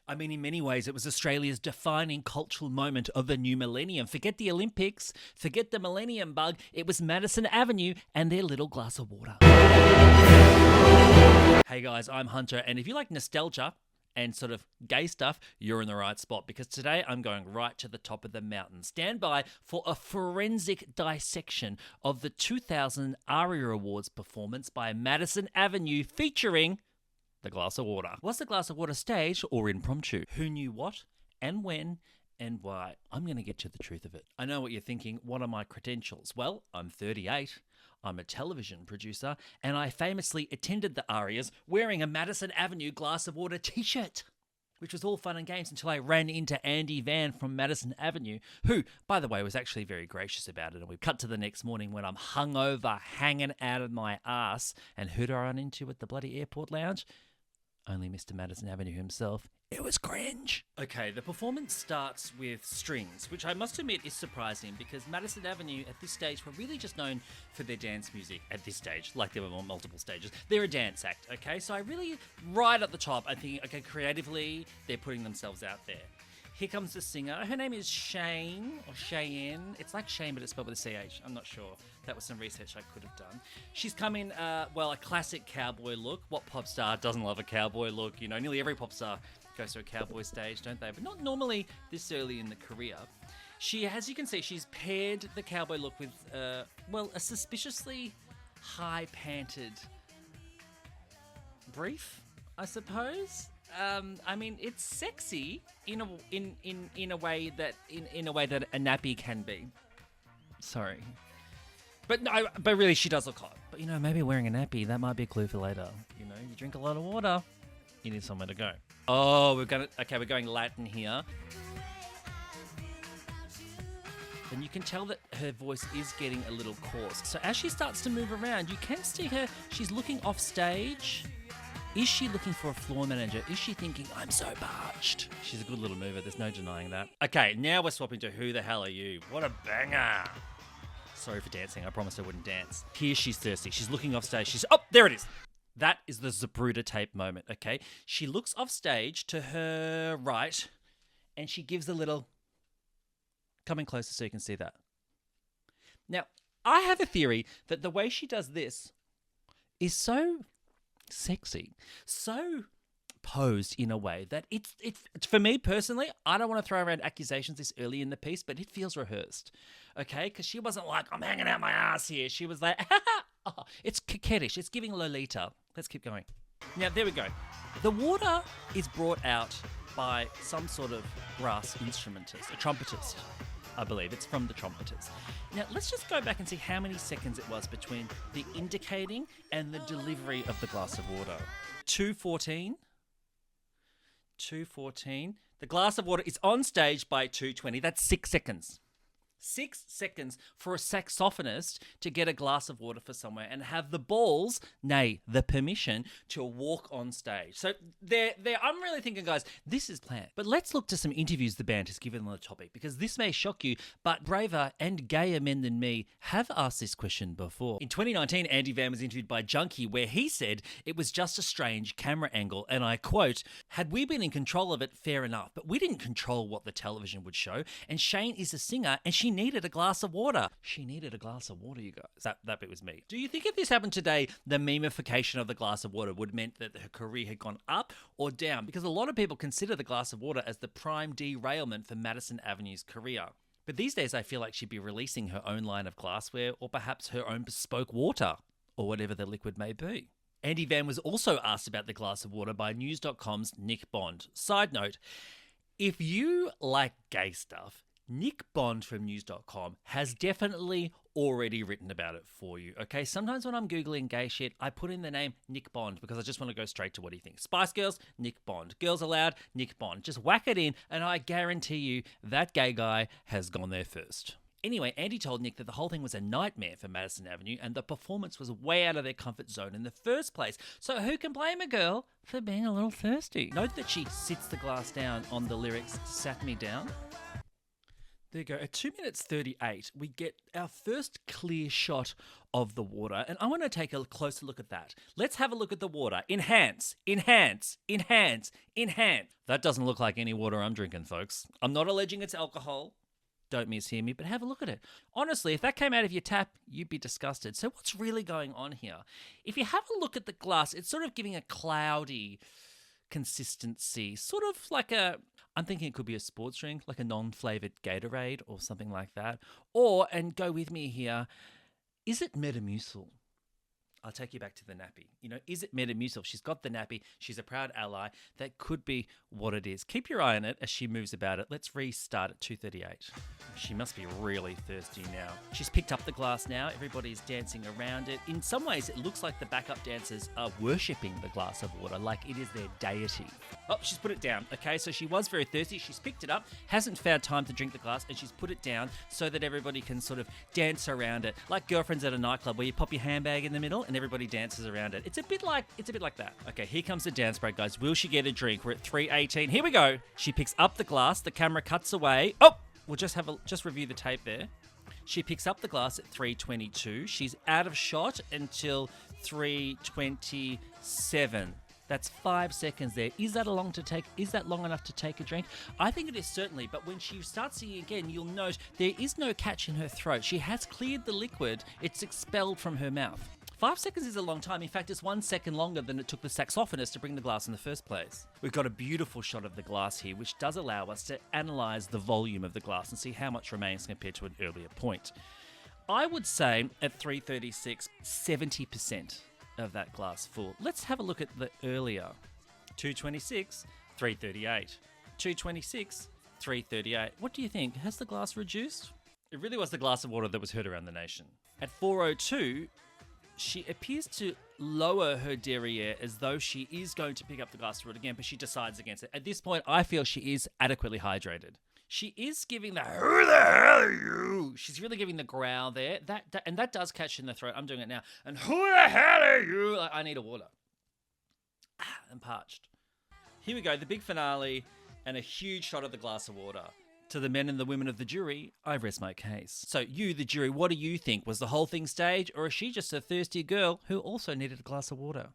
I mean, in many ways, it was Australia's defining cultural moment of the new millennium. Forget the Olympics, forget the millennium bug. It was Madison Avenue and their little glass of water. Hey guys, I'm Hunter, and if you like nostalgia and sort of gay stuff, you're in the right spot, because today I'm going right to the top of the mountain. Stand by for a forensic dissection of the 2000 Aria Awards performance by Madison Avenue featuring the glass of water. Was the glass of water staged or impromptu? Who knew what and when and why? I'm going to get to the truth of it. I know what you're thinking. What are my credentials? Well, I'm 38. I'm a television producer, and I famously attended the Arias wearing a Madison Avenue glass of water t-shirt, which was all fun and games until I ran into Andy Van from Madison Avenue, who, by the way, was actually very gracious about it. And we cut to the next morning when I'm hungover, hanging out of my ass, and who do I run into at the bloody airport lounge? Only Mr. Madison Avenue himself. It was cringe. Okay, the performance starts with strings, which I must admit is surprising, because Madison Avenue at this stage were really just known for their dance music at this stage, like there were multiple stages. They're a dance act, okay? So I really, right at the top, I think, okay, creatively, they're putting themselves out there. Here comes the singer. Her name is Cheyne, or Cheyenne. It's like Shane, but it's spelled with a CH. I'm not sure. That was some research I could have done. She's come in, a classic cowboy look. What pop star doesn't love a cowboy look? You know, nearly every pop star goes to a cowboy stage, don't they? But not normally this early in the career. She, as you can see, she's paired the cowboy look with, a suspiciously high-panted brief, I suppose. I mean, it's sexy in a way that a nappy can be. Sorry, but really, she does look hot. But maybe wearing a nappy, that might be a clue for later. You drink a lot of water, you need somewhere to go. Oh, we're going Latin here. And you can tell that her voice is getting a little coarse. So as she starts to move around, you can see her. She's looking off stage. Is she looking for a floor manager? Is she thinking, I'm so parched? She's a good little mover. There's no denying that. Okay, now we're swapping to Who the Hell Are You? What a banger. Sorry for dancing. I promised I wouldn't dance. Here she's thirsty. She's looking off stage. Oh, there it is. That is the Zapruder tape moment, okay? She looks off stage to her right, and she gives a little... Come in closer so you can see that. Now, I have a theory that the way she does this is so sexy, so posed in a way that it's for me personally, I don't want to throw around accusations this early in the piece, but it feels rehearsed, okay? Because she wasn't like, I'm hanging out my ass here. She was like, oh, it's coquettish. It's giving Lolita. Let's keep going. Now, there we go. The water is brought out by some sort of brass instrumentist, a trumpetist, I believe. It's from the trumpeters. Now, let's just go back and see how many seconds it was between the indicating and the delivery of the glass of water. 2:14. 2:14. The glass of water is on stage by 2:20. That's 6 seconds. 6 seconds for a saxophonist to get a glass of water for somewhere and have the balls, nay, the permission, to walk on stage. So I'm really thinking, guys, this is planned. But let's look to some interviews the band has given on the topic, because this may shock you, but braver and gayer men than me have asked this question before. In 2019, Andy Van was interviewed by Junkie, where he said it was just a strange camera angle, and I quote, "Had we been in control of it, fair enough, but we didn't control what the television would show, and Cheyne is a singer, and she needed a glass of water." She needed a glass of water, you guys. That bit was me. Do you think if this happened today, the memification of the glass of water would meant that her career had gone up or down? Because a lot of people consider the glass of water as the prime derailment for Madison Avenue's career. But these days, I feel like she'd be releasing her own line of glassware, or perhaps her own bespoke water, or whatever the liquid may be. Andy Van was also asked about the glass of water by News.com's Nick Bond. Side note, if you like gay stuff, Nick Bond from News.com has definitely already written about it for you, okay? Sometimes when I'm Googling gay shit, I put in the name Nick Bond because I just want to go straight to what he thinks. Spice Girls, Nick Bond. Girls Aloud, Nick Bond. Just whack it in, and I guarantee you that gay guy has gone there first. Anyway, Andy told Nick that the whole thing was a nightmare for Madison Avenue, and the performance was way out of their comfort zone in the first place. So who can blame a girl for being a little thirsty? Note that she sits the glass down on the lyrics, "Sat me down." There you go. At 2 minutes 38, we get our first clear shot of the water. And I want to take a closer look at that. Let's have a look at the water. Enhance, enhance, enhance, enhance. That doesn't look like any water I'm drinking, folks. I'm not alleging it's alcohol. Don't mishear me, but have a look at it. Honestly, if that came out of your tap, you'd be disgusted. So what's really going on here? If you have a look at the glass, it's sort of giving a cloudy consistency, sort of like I'm thinking it could be a sports drink, like a non-flavored Gatorade or something like that. Or, and go with me here, is it Metamucil? I'll take you back to the nappy. Is it Metamucil? She's got the nappy. She's a proud ally. That could be what it is. Keep your eye on it as she moves about it. Let's restart at 2:38. She must be really thirsty now. She's picked up the glass now. Everybody's dancing around it. In some ways, it looks like the backup dancers are worshipping the glass of water, like it is their deity. Oh, she's put it down. Okay, so she was very thirsty. She's picked it up, hasn't found time to drink the glass, and she's put it down so that everybody can sort of dance around it, like girlfriends at a nightclub where you pop your handbag in the middle and everybody dances around it. It's a bit like that. Okay, here comes the dance break, guys. Will she get a drink? We're at 3:18. Here we go. She picks up the glass. The camera cuts away. Oh, we'll just review the tape there. She picks up the glass at 3:22. She's out of shot until 3:27. That's 5 seconds there. Is that long enough to take a drink? I think it is certainly, but when she starts singing again, you'll note there is no catch in her throat. She has cleared the liquid. It's expelled from her mouth. 5 seconds is a long time. In fact, it's 1 second longer than it took the saxophonist to bring the glass in the first place. We've got a beautiful shot of the glass here, which does allow us to analyse the volume of the glass and see how much remains compared to an earlier point. I would say at 3:36, 70% of that glass full. Let's have a look at the earlier. 2:26, 3:38. 2:26, 3:38. What do you think? Has the glass reduced? It really was the glass of water that was heard around the nation. At 4:02, she appears to lower her derriere as though she is going to pick up the glass of water again, but she decides against it. At this point, I feel she is adequately hydrated. She is giving the "who the hell are you?" She's really giving the growl there. And that does catch in the throat. I'm doing it now. And "who the hell are you?" I need a water. I'm parched. Here we go, the big finale and a huge shot of the glass of water. To the men and the women of the jury, I rest my case. So you, the jury, what do you think? Was the whole thing staged, or is she just a thirsty girl who also needed a glass of water?